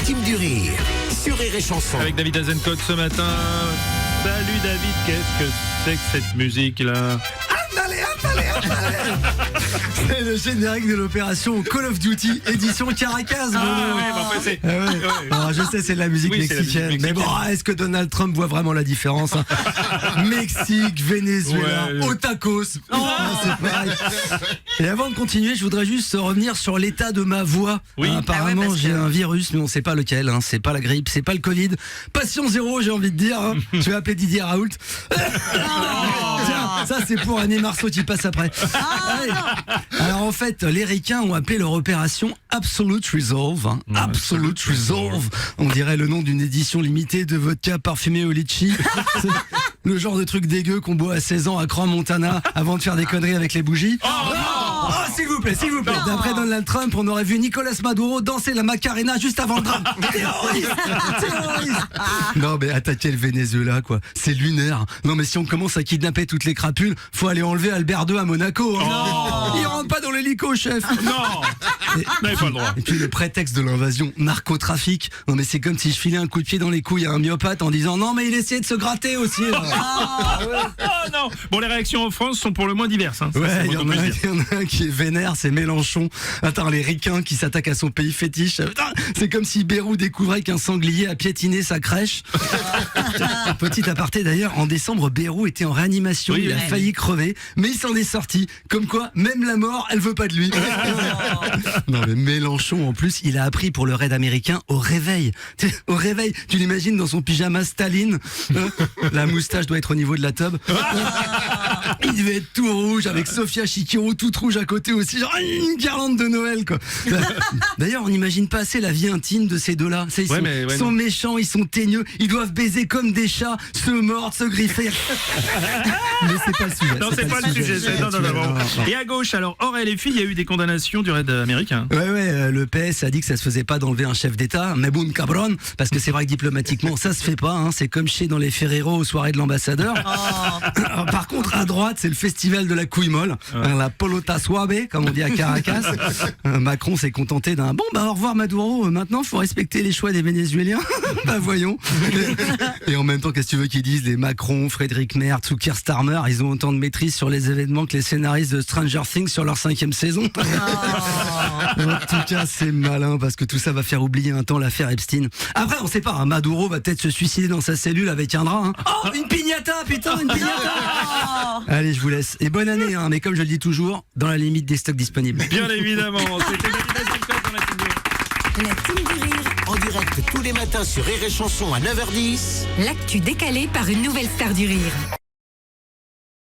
team du rire sur Rire et Chanson. Avec David Azencott ce matin. Salut David, qu'est-ce que c'est que cette musique-là? C'est le générique de l'opération Call of Duty édition Caracas. Alors, je sais, c'est de la musique mexicaine. Mais bon, est-ce que Donald Trump voit vraiment la différence, hein? Mexique, Venezuela, au tacos. C'est pareil. Et avant de continuer, je voudrais juste revenir sur l'état de ma voix. Oui. Apparemment, j'ai un virus, mais on sait pas lequel. Hein. C'est pas la grippe, c'est pas le Covid. Passion zéro, j'ai envie de dire. Hein. Je vais appeler Didier Raoult. Tiens, ça c'est pour Annie Marceau qui passe après. Alors en fait, les ricains ont appelé leur opération Absolute Resolve. Hein. Absolute Resolve. On dirait le nom d'une édition limitée de vodka parfumé au litchi. C'est le genre de truc dégueu qu'on boit à 16 ans à Crans-Montana avant de faire des conneries avec les bougies. Oh, s'il vous plaît, s'il vous plaît. D'après Donald Trump, on aurait vu Nicolas Maduro danser la Macarena juste avant le drame. Terroriste. Non mais attaquer le Venezuela, quoi. C'est lunaire. Non mais si on commence à kidnapper toutes les crapules, faut aller enlever Albert II à Monaco. Hein. Il rentre pas dans l'hélico, chef. Non, n'avez pas le droit. Et puis le prétexte de l'invasion, narcotrafic. Non mais c'est comme si je filais un coup de pied dans les couilles à un myopathe en disant non mais il essayait de se gratter aussi. Non. Bon, les réactions en France sont pour le moins diverses. Hein. Ouais, il y en a un qui est vénère, c'est Mélenchon. Attends, les ricains qui s'attaquent à son pays fétiche. Putain, c'est comme si Bérou découvrait qu'un sanglier a piétiné sa crèche. Petit aparté d'ailleurs, en décembre, Bérou était en réanimation. Il a failli crever, mais il s'en est sorti. Comme quoi, même la mort, elle veut pas de lui. Non mais Mélenchon, en plus, il a appris pour le raid américain au réveil. Au réveil, tu l'imagines dans son pyjama Staline. La moustache doit être au niveau de la tube. Il devait être tout rouge avec Sofia Chikirou toute rouge à côté aussi, genre une guirlande de Noël quoi. D'ailleurs on n'imagine pas assez la vie intime de ces deux-là. Ils sont méchants, ils sont teigneux, ils doivent baiser comme des chats, se mordre, se griffer. Mais c'est pas le sujet. Non, c'est pas le sujet. Non. Et à gauche, alors hors LFI, il y a eu des condamnations du raid américain. Ouais, le PS a dit que ça se faisait pas d'enlever un chef d'État, mais bon cabron, parce que c'est vrai que diplomatiquement ça se fait pas. Hein. C'est comme chez dans les Ferrero aux soirées de l'ambassadeur. Par contre à droite c'est le festival de la couille molle, la polota suave comme on dit à Caracas. Macron s'est contenté d'un bon au revoir Maduro, maintenant faut respecter les choix des Vénézuéliens. Bah voyons. Et en même temps qu'est-ce que tu veux qu'ils disent, les Macron, Frédéric Merz ou Keir Starmer, ils ont autant de maîtrise sur les événements que les scénaristes de Stranger Things sur leur 5e saison. En tout cas c'est malin parce que tout ça va faire oublier un temps l'affaire Epstein. Après on sait pas, hein, Maduro va peut-être se suicider dans sa cellule avec un drap. Hein. Oh une piñata, putain une piñata. Allez je vous laisse et bonne année hein, mais comme je le dis toujours, dans la limite des stocks disponibles. Bien évidemment, c'était David Azencott dans la team du rire. La team du rire en direct tous les matins sur Rire et Chanson à 9h10. L'actu décalée par une nouvelle star du rire.